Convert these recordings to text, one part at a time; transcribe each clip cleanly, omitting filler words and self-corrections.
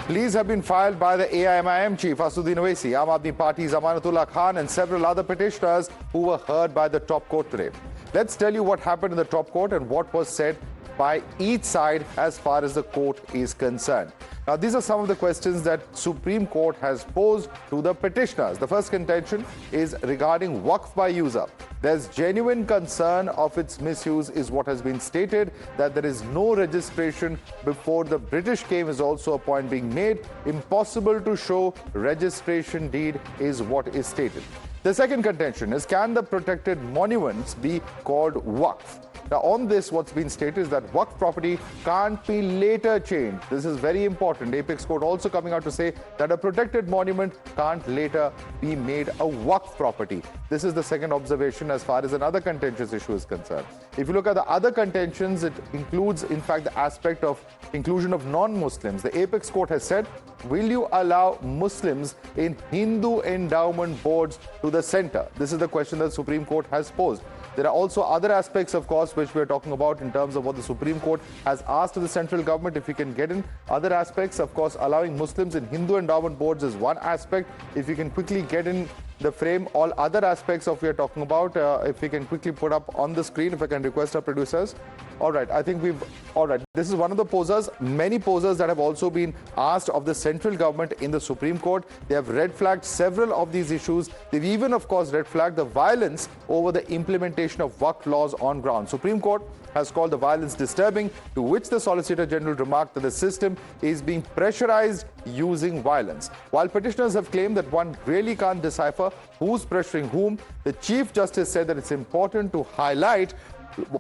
Pleas have been filed by the AIMIM chief Asuddin Owaisi, Aam Aadmi Party's Amanatullah Khan and several other petitioners who were heard by the top court today. Let's tell you what happened in the top court and what was said by each side as far as the court is concerned. Now, these are some of the questions that Supreme Court has posed to the petitioners. The first contention is regarding Waqf by user. There's genuine concern of its misuse is what has been stated. That there is no registration before the British came is also a point being made. Impossible to show registration deed is what is stated. The second contention is, can the protected monuments be called Waqf? Now, on this, what's been stated is that Waqf property can't be later changed. This is very important. Apex Court also coming out to say that a protected monument can't later be made a Waqf property. This is the second observation as far as another contentious issue is concerned. If you look at the other contentions, it includes, in fact, the aspect of inclusion of non-Muslims. The Apex Court has said, will you allow Muslims in Hindu endowment boards to the center? This is the question that the Supreme Court has posed. There are also other aspects, of course, which we are talking about in terms of what the Supreme Court has asked of the central government. If we can get in other aspects, of course, allowing Muslims in Hindu endowment boards is one aspect. If you can quickly get in the frame all other aspects of we are talking about, if we can quickly put up on the screen, if I can request our producers. All right, I think all right, this is one of the posers, many posers that have also been asked of the central government in the Supreme Court. They have red flagged several of these issues. They've even, of course, red flagged the violence over the implementation of Waqf laws on ground. Supreme Court has called the violence disturbing, to which the Solicitor General remarked that the system is being pressurized using violence. While petitioners have claimed that one really can't decipher who's pressuring whom, the Chief Justice said that it's important to highlight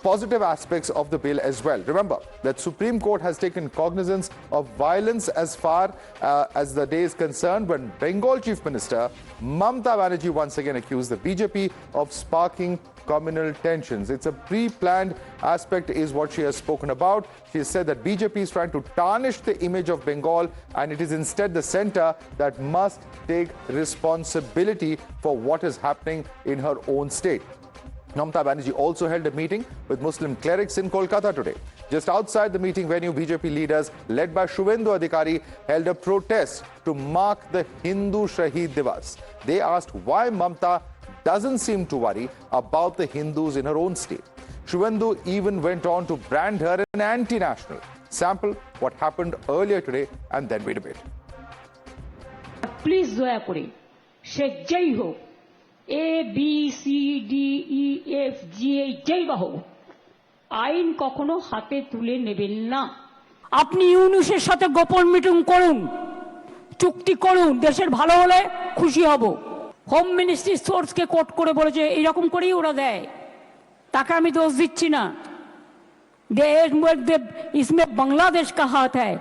positive aspects of the bill as well. Remember that Supreme Court has taken cognizance of violence as far as the day is concerned when Bengal Chief Minister Mamata Banerjee once again accused the BJP of sparking communal tensions. It's a pre-planned aspect is what she has spoken about. She has said that BJP is trying to tarnish the image of Bengal and it is instead the centre that must take responsibility for what is happening in her own state. Mamata Banerjee also held a meeting with Muslim clerics in Kolkata today. Just outside the meeting venue, BJP leaders led by Shubhendu Adhikari held a protest to mark the Hindu Shaheed Divas. They asked why Mamata doesn't seem to worry about the Hindus in her own state. Shubhendu even went on to brand her an anti-national. Sample what happened earlier today and then we debate. Please দয়া করে সে যেই হোক A, B, C, D, E, F, G, যেই বা হোক আইন কখনো হাতে তুলে নেবেন না। আপনি ইউনূসের সাথে গোপন মিটিং করুন, চুক্তি করুন, দেশের ভালো হলে খুশি হব। হোম মিনিস্ট্রি সোর্সকে কোট করে বলেছে এইরকম করেই ওরা দেয়, তাকে আমি দোষ দিচ্ছি না। देश इसमें बांग्लादेश का हाथ है,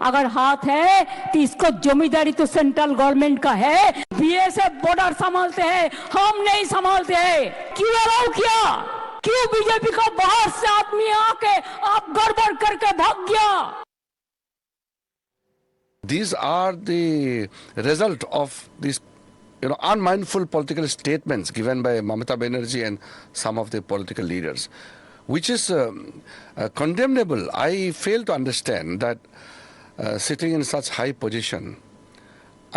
अगर हाथ है तो इसको जमींदारी तो सेंट्रल गवर्नमेंट का है। बीएसएफ बॉर्डर संभालते हैं, हम नहीं संभालते हैं। क्यों अलाउ किया? क्यों बीजेपी का बाहर से आदमी आके आप गड़बड़ करके भाग गया? These are the result of these unmindful political statements given by Mamata Banerjee and some of the political leaders, which is condemnable. I fail to understand that sitting in such high position,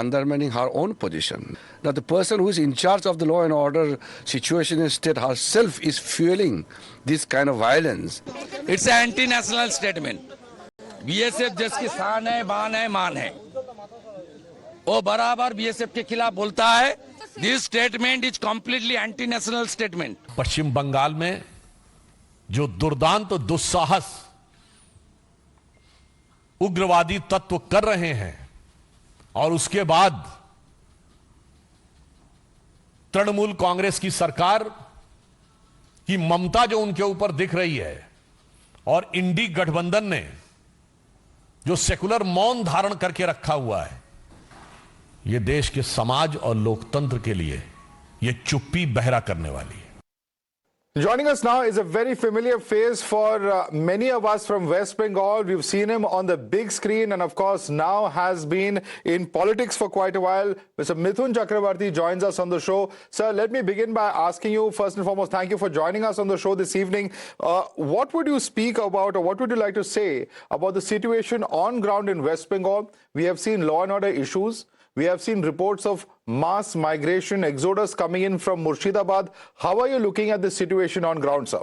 undermining her own position, that the person who is in charge of the law and order situation in state herself is fueling this kind of violence. It's an anti-national statement. BSF जिसकी शान है, बान है, मान है, वो बराबर BSF के खिलाफ बोलता है. This statement is completely anti-national statement. पश्चिम बंगाल में जो दुर्दांत दुस्साहस उग्रवादी तत्व कर रहे हैं और उसके बाद तृणमूल कांग्रेस की सरकार की ममता जो उनके ऊपर दिख रही है और इंडी गठबंधन ने जो सेकुलर मौन धारण करके रखा हुआ है, यह देश के समाज और लोकतंत्र के लिए यह चुप्पी बहरा करने वाली है। Joining us now is a very familiar face for many of us from West Bengal. We've seen him on the big screen and, of course, now has been in politics for quite a while. Mr. Mithun Chakrabarti joins us on the show. Sir, let me begin by asking you, first and foremost, thank you for joining us on the show this evening. What would you speak about, or what would you like to say about the situation on ground in West Bengal? We have seen law and order issues. We have seen reports of mass migration, exodus coming in from Murshidabad. How are you looking at the situation on ground, sir?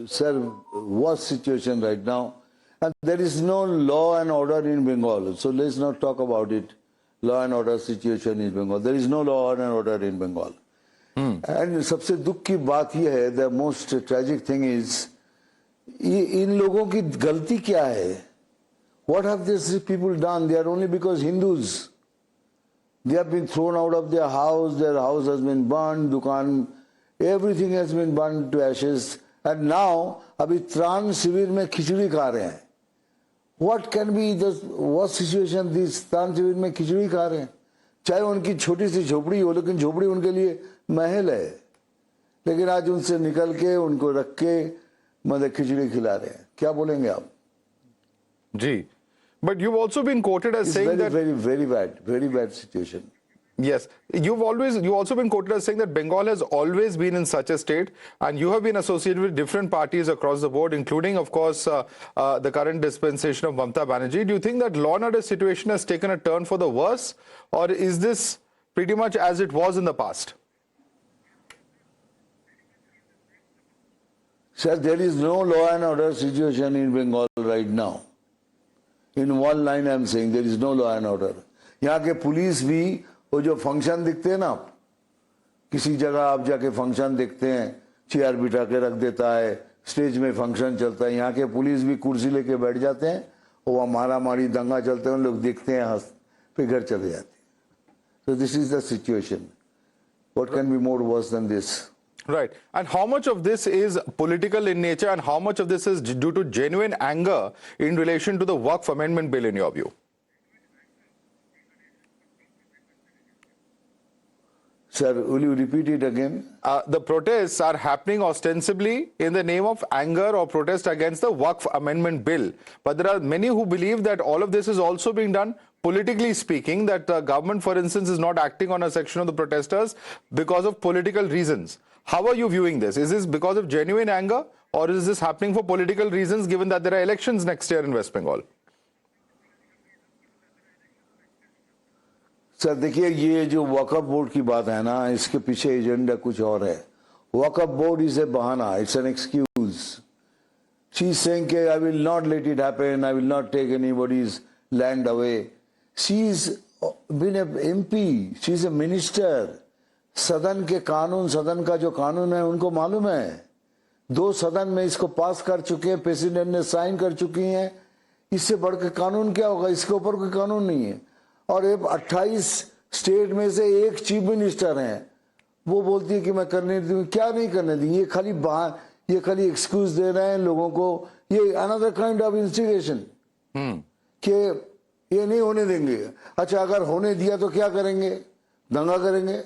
Sir, worst situation right now. And there is no law and order in Bengal. So let's not talk about it. Law and order situation in Bengal. There is no law and order in Bengal. And सबसे दुख की बात यह है, the most tragic thing is, इन लोगों की गलती क्या है? What have these people done? They are only because Hindus. They have been thrown out of their house has been burned, dukan, everything has been burned to ashes. And now, अभी त्राण शिविर में खिचड़ी खा रहे हैं. What can be the worst situation? This त्राण शिविर में खिचड़ी खा रहे हैं. चाहे उनकी छोटी सी झोपड़ी हो, लेकिन झोपड़ी उनके लिए महल है. लेकिन आज उनसे निकल के उनको रख के मतलब खिचड़ी खिला रहे हैं. क्या बोलेंगे आप? जी. But you've also been quoted as saying that very bad situation. Yes, you've also been quoted as saying that Bengal has always been in such a state, and you have been associated with different parties across the board, including, of course, the current dispensation of Mamata Banerjee. Do you think that law and order situation has taken a turn for the worse, or is this pretty much as it was in the past? Sir, there is no law and order situation in Bengal right now. In one line I am saying there is no law and order. यहाँ के police भी वो जो function दिखते हैं ना, किसी जगह आप जाके फंक्शन देखते हैं, चेयर बिठा के रख देता है, स्टेज में फंक्शन चलता है, यहाँ के पुलिस भी कुर्सी लेके बैठ जाते हैं, वो मारा मारी दंगा चलते हैं, लोग देखते हैं, हंस फिर घर चले जाते हैं. So this is the situation. What can be more worse than this? Right. And how much of this is political in nature, and how much of this is due to genuine anger in relation to the Waqf Amendment Bill, in your view? Sir, will you repeat it again? The protests are happening ostensibly in the name of anger or protest against the Waqf Amendment Bill. But there are many who believe that all of this is also being done politically speaking, that the government, for instance, is not acting on a section of the protesters because of political reasons. How are you viewing this? Is this because of genuine anger, or is this happening for political reasons, given that there are elections next year in West Bengal? Sir देखिए, ये जो वक़्फ़ board की बात है ना, इसके पीछे agenda कुछ और है. वक़्फ़ बोर्ड इज ए बहाना, it's an excuse. She is saying कि I will not let it happen, I will not take anybody's land away. She is been a MP, she is a minister. सदन के कानून, सदन का जो कानून है उनको मालूम है. 2 सदन में इसको पास कर चुके हैं, प्रेसिडेंट ने साइन कर चुकी हैं. इससे बढ़ के कानून क्या होगा? इसके ऊपर कोई कानून नहीं है. और ये 28 स्टेट में से एक चीफ मिनिस्टर हैं, वो बोलती है कि मैं करने दूँ. क्या नहीं करने दी? ये खाली एक्सक्यूज दे रहे हैं लोगों को. ये अनदर काइंड ऑफ इंस्टिगेशन कि ये नहीं होने देंगे. अच्छा, अगर होने दिया तो क्या करेंगे? दंगा करेंगे.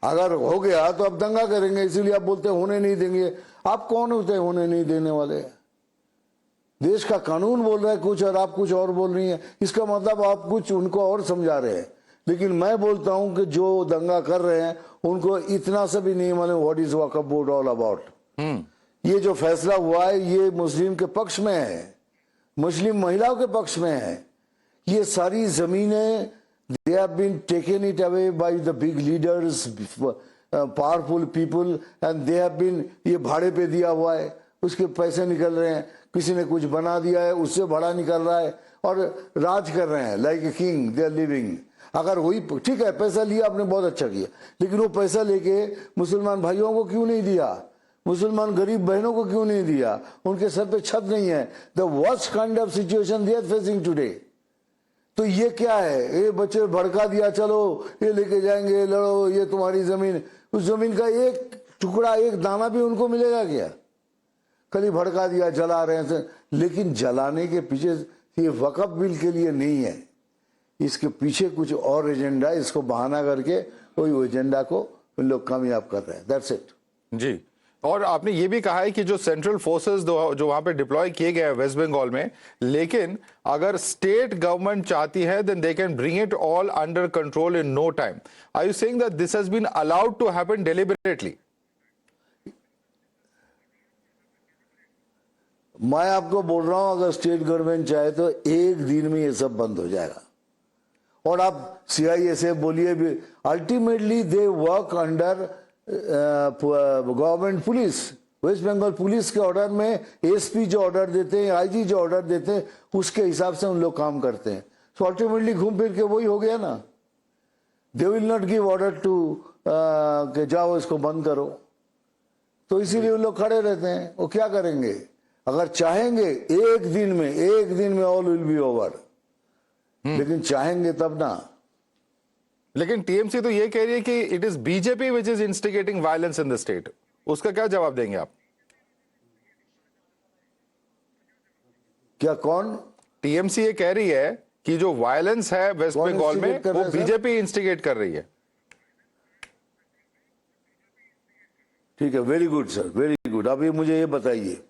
अगर हो गया तो अब दंगा करेंगे, इसीलिए आप बोलते हैं होने नहीं देंगे. आप कौन होते हैं होने नहीं देने वाले? देश का कानून बोल रहा है कुछ और आप कुछ और बोल रही हैं. इसका मतलब आप कुछ उनको और समझा रहे हैं. लेकिन मैं बोलता हूं कि जो दंगा कर रहे हैं उनको इतना सा भी नहीं मालूम what is Waqf board all about. ये जो फैसला हुआ है ये मुस्लिम के पक्ष में है, मुस्लिम महिलाओं के पक्ष में है. ये सारी जमीनें they have been taken it away by the big leaders, powerful people, and they have been, ये भाड़े पे दिया हुआ है, उसके पैसे निकल रहे हैं. किसी ने कुछ बना दिया है, उससे भाड़ा निकल रहा है और राज कर रहे हैं. Like a king they are living. अगर वही ठीक है, पैसा लिया आपने, बहुत अच्छा किया, लेकिन वो पैसा लेके मुसलमान भाइयों को क्यों नहीं दिया? मुसलमान गरीब बहनों को क्यों नहीं दिया? उनके सर पे छत नहीं है. The worst kind of situation they are facing today. तो ये क्या है? ये बच्चे भड़का दिया, चलो ये लेके जाएंगे, लड़ो, ये तुम्हारी जमीन. उस जमीन का एक टुकड़ा, एक दाना भी उनको मिलेगा क्या? कल भड़का दिया, जला रहे हैं. लेकिन जलाने के पीछे ये वक़्फ़ बिल के लिए नहीं है, इसके पीछे कुछ और एजेंडा, इसको बहाना करके वही एजेंडा को उन लोग कामयाब कर रहे हैं। That's it. जी, और आपने ये भी कहा है कि जो सेंट्रल फोर्सेस जो वहां पे डिप्लॉय किए गए हैं वेस्ट बंगाल में, लेकिन अगर स्टेट गवर्नमेंट चाहती है then they can bring it all under control in no time. Are you saying that this has been allowed to happen deliberately? मैं आपको बोल रहा हूं, अगर स्टेट गवर्नमेंट चाहे तो एक दिन में ये सब बंद हो जाएगा। और आप CISF बोलिए भी, ultimately they work under government police. West Bengal police के ऑर्डर में SP जो ऑर्डर देते हैं, IG जो ऑर्डर देते हैं, उसके हिसाब से उन लोग काम करते हैं। सो अल्टीमेटली घूम फिर के वही हो गया ना। They will not give order to कि जाओ इसको बंद करो। तो इसीलिए उन लोग खड़े रहते हैं। वो क्या करेंगे? अगर चाहेंगे एक दिन में ऑल विल बी ओवर, लेकिन चाहेंगे तब ना। लेकिन TMC तो ये कह रही है कि it is BJP which is instigating violence in the state. उसका क्या जवाब देंगे आप? क्या कौन? TMC ये कह रही है कि जो वायलेंस है वेस्ट कौन बंगाल में instigate कर वो रहा है, सर? बीजेपी इंस्टिगेट कर रही है। ठीक है, very good sir, very good. अभी मुझे ये बताइए,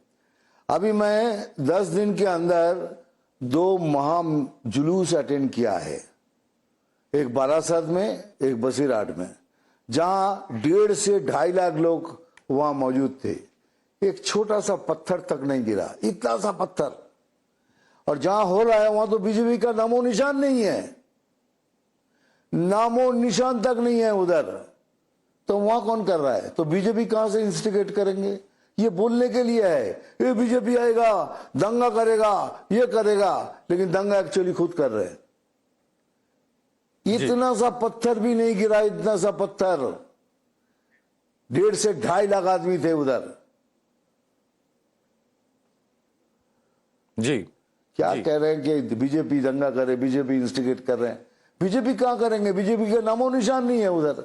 अभी मैं 10 दिन के अंदर 2 महा जुलूस अटेंड किया है, एक बारासात में, एक बसीरहाट में, जहां 1.5 से 2.5 लाख लोग वहां मौजूद थे। एक छोटा सा पत्थर तक नहीं गिरा, इतना सा पत्थर। और जहां हो रहा है वहां तो बीजेपी का नामो निशान नहीं है, नामो निशान तक नहीं है उधर। तो वहां कौन कर रहा है? तो बीजेपी कहां से इंस्टिगेट करेंगे? ये बोलने के लिए है, ये बीजेपी आएगा, दंगा करेगा, ये करेगा, लेकिन दंगा एक्चुअली खुद कर रहे हैं। इतना सा पत्थर भी नहीं गिरा, इतना सा पत्थर। 1.5 से 2.5 लाख आदमी थे उधर। जी, क्या कह रहे हैं कि बीजेपी दंगा करे, बीजेपी इंस्टिगेट कर रहे हैं? बीजेपी कहां करेंगे? बीजेपी का नामो निशान नहीं है उधर।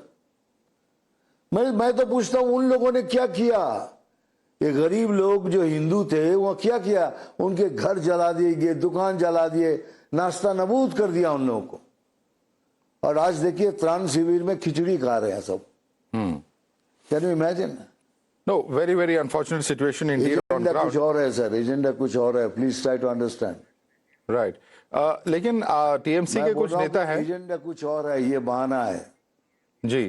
मैं तो पूछता हूं, उन लोगों ने क्या किया? ये गरीब लोग जो हिंदू थे वो क्या किया? उनके घर जला दिए गए, दुकान जला दिए, नाश्ता नबूद कर दिया उन लोगों को। और आज देखिए त्राण शिविर में खिचड़ी खा रहे हैं सब। Can you imagine? No, very very unfortunate situation indeed on agenda ground. कुछ और है सर, एजेंडा कुछ और है। Please try to understand. Right, लेकिन TMC के कुछ नेता हैं, एजेंडा कुछ और है, ये बहाना है। जी,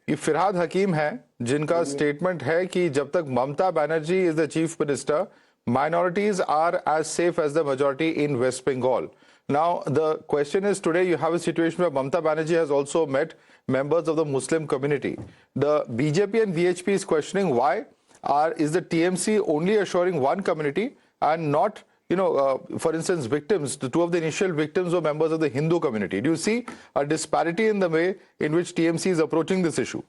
ये फिरहाद हकीम है, जिनका स्टेटमेंट है कि जब तक Mamata Banerjee is the chief minister, minorities are as safe as the majority in West Bengal. Now, the question is, today you have a situation where Mamata Banerjee has also met members of the Muslim community. The BJP and VHP is questioning why is the TMC only assuring one community and not, for instance, victims. The 2 of the initial victims were members of the Hindu community. Do you see a disparity in the way in which TMC is approaching this issue?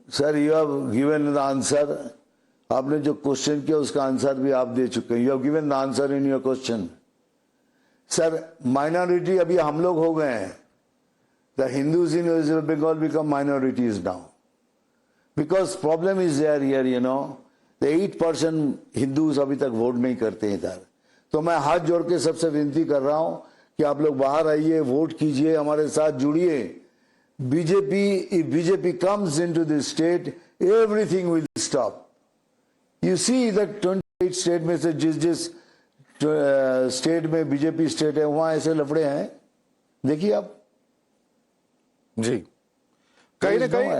Sir, you have given the answer. आपने जो question किया उसका answer भी आप दे चुके हैं। You have given the answer in your question. Sir, minority अभी हम लोग हो गए हैं। The Hindus in West Bengal become minorities now because problem is there here, the 8% Hindus अभी तक वोट नहीं करते हैं इधर। तो मैं हाथ जोड़ के सबसे विनती कर रहा हूं कि आप लोग बाहर आइए, वोट कीजिए, हमारे साथ जुड़िए। BJP, if BJP comes into this state, everything will stop. You see that 28 state में से जिस स्टेट में बीजेपी स्टेट है वहां ऐसे लफड़े हैं, देखिए आप। जी, कहीं ना कहीं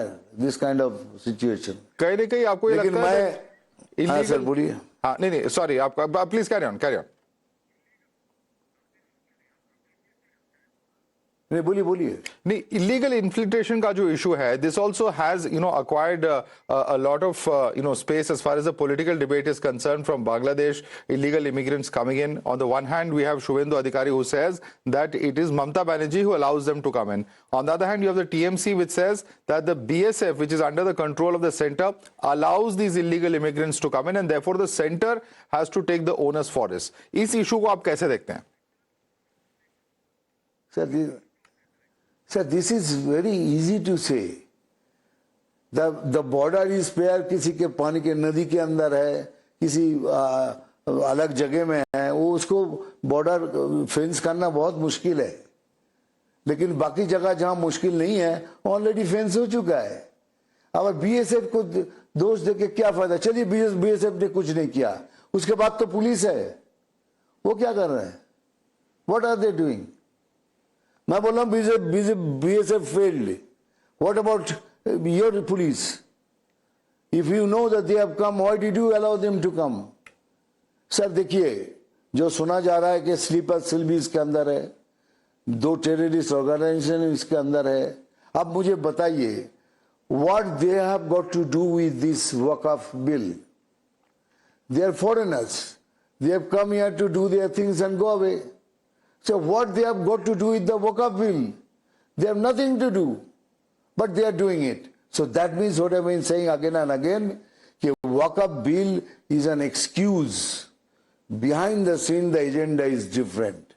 दिस काइंड ऑफ सिचुएशन। कहीं ना कहीं आपको ये लेकिन लगता है मैं, हाँ सर बोलिए। हाँ, नहीं, सॉरी, आप प्लीज कैरी ऑन। नहीं, बोलिए। नहीं, इलीगल इन्फिल्ट्रेशन का जो इशू है, this also has acquired a lot of space as far as the political debate is concerned from Bangladesh, illegal immigrants coming in. On the one hand, we have Shubhendu Adhikari who says that it is Mamata Banerjee who allows them to come in. On the other hand, you have the TMC which says that the BSF, which is under the control of the center, allows these illegal immigrants to come in and therefore the center has to take the onus for this. इस issue को आप कैसे देखते हैं? Sir, this is very easy to say. The border is fair, किसी के पानी के नदी के अंदर है, किसी अलग जगह में है, वो उसको बॉर्डर फेंस करना बहुत मुश्किल है। लेकिन बाकी जगह जहां मुश्किल नहीं है ऑलरेडी फेंस हो चुका है। अब बीएसएफ को दोष देके क्या फायदा? चलिए बीएसएफ ने कुछ नहीं किया, उसके बाद तो पुलिस है, वो क्या कर रहे हैं? What are they doing? मैं बोल रहा हूं BSF failed, what about your police? If you know that they have come, why did you allow them to come? Sir देखिए, जो सुना जा रहा है कि स्लीपर सेल भी इसके अंदर है, 2 टेररिस्ट ऑर्गेनाइजेशन इसके अंदर है। अब मुझे बताइए, what they have got to do with this Waqf bill? They are foreigners. They have come here to do their things and go away. So what they have got to do with the Waqf bill? They have nothing to do, but they are doing it. So that means what I've been saying again and again, that Waqf bill is an excuse. Behind the scene, the agenda is different.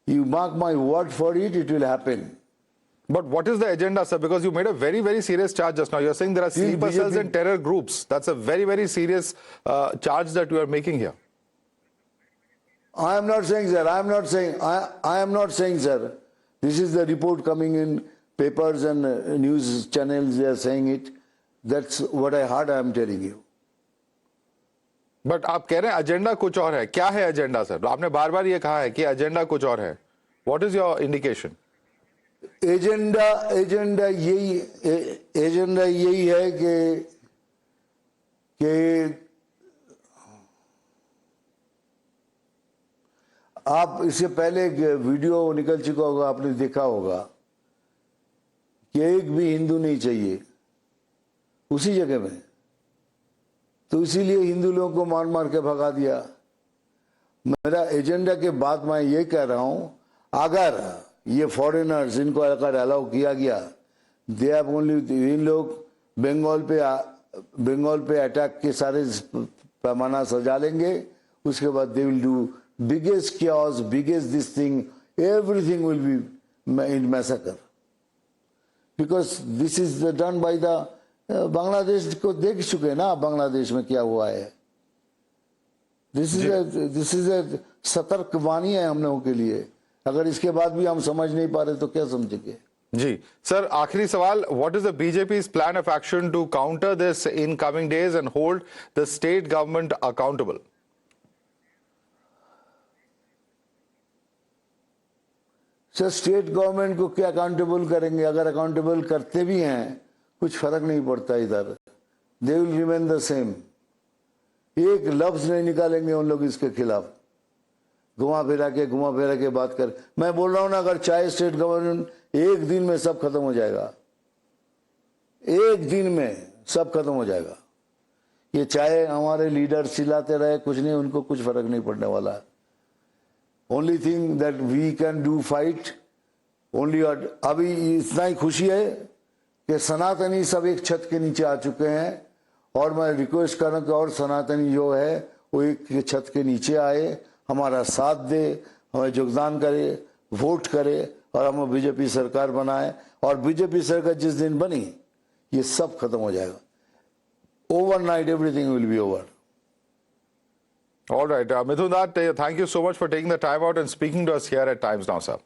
You mark my word for it, it will happen. But what is the agenda, sir? Because you made a very, very serious charge just now. You're saying there are sleeper cells and terror groups. That's a very, very serious charge that you are making here. I am not saying, sir. I am not saying. I am not saying, sir. This is the report coming in papers and news channels. They are saying it. That's what I heard. I am telling you. But आप कह रहे हैं agenda कुछ और है। क्या है agenda, sir? आपने बार-बार ये कहा है कि एजेंडा कुछ और है। What is your indication? Agenda यही है कि आप इससे पहले एक वीडियो निकल चुका होगा, आपने देखा होगा कि एक भी हिंदू नहीं चाहिए उसी जगह में, तो इसीलिए हिंदू लोगों को मार मार के भगा दिया। मेरा एजेंडा के बाद मैं ये कह रहा हूं, अगर ये फॉरेनर्स इनको अगर अलाउ किया गया, दे हैव ओनली, इन लोग बंगाल पे अटैक के सारे पैमाना सजा लेंगे, उसके बाद they will do biggest chaos, biggest this thing, everything will be in massacre, because this is done by the Bangladesh को देख चुके हैं ना, बांग्लादेश में क्या हुआ है। दिस इज ए सतर्क वाणी है हम लोगों के लिए। अगर इसके बाद भी हम समझ नहीं पा रहे तो क्या समझेंगे? जी सर, आखिरी सवाल, what is the BJP's plan of action to counter this in coming days and hold the state government accountable? Sir, state government को क्या अकाउंटेबल करेंगे? अगर अकाउंटेबल करते भी हैं कुछ फर्क नहीं पड़ता इधर, they will remain the same. एक लफ्ज नहीं निकालेंगे उन लोग इसके खिलाफ, घुमा फिरा के बात कर। मैं बोल रहा हूं ना, अगर चाहे स्टेट गवर्नमेंट, एक दिन में सब खत्म हो जाएगा, एक दिन में सब खत्म हो जाएगा। ये चाहे हमारे लीडर चिल्लाते रहे, कुछ नहीं, उनको कुछ फर्क नहीं पड़ने वाला। Only thing that we can do fight only. अभी इतना ही खुशी है कि सनातनी सब एक छत के नीचे आ चुके हैं, और मैं रिक्वेस्ट कर रहा हूं कि और सनातनी जो है वो एक छत के नीचे आए, हमारा साथ दे, हमें योगदान करे, वोट करे, और हम बीजेपी सरकार बनाए। और बीजेपी सरकार जिस दिन बनी, ये सब खत्म हो जाएगा। Overnight everything will be over. All right, Mithun Nath, thank you so much for taking the time out and speaking to us here at Times Now, sir.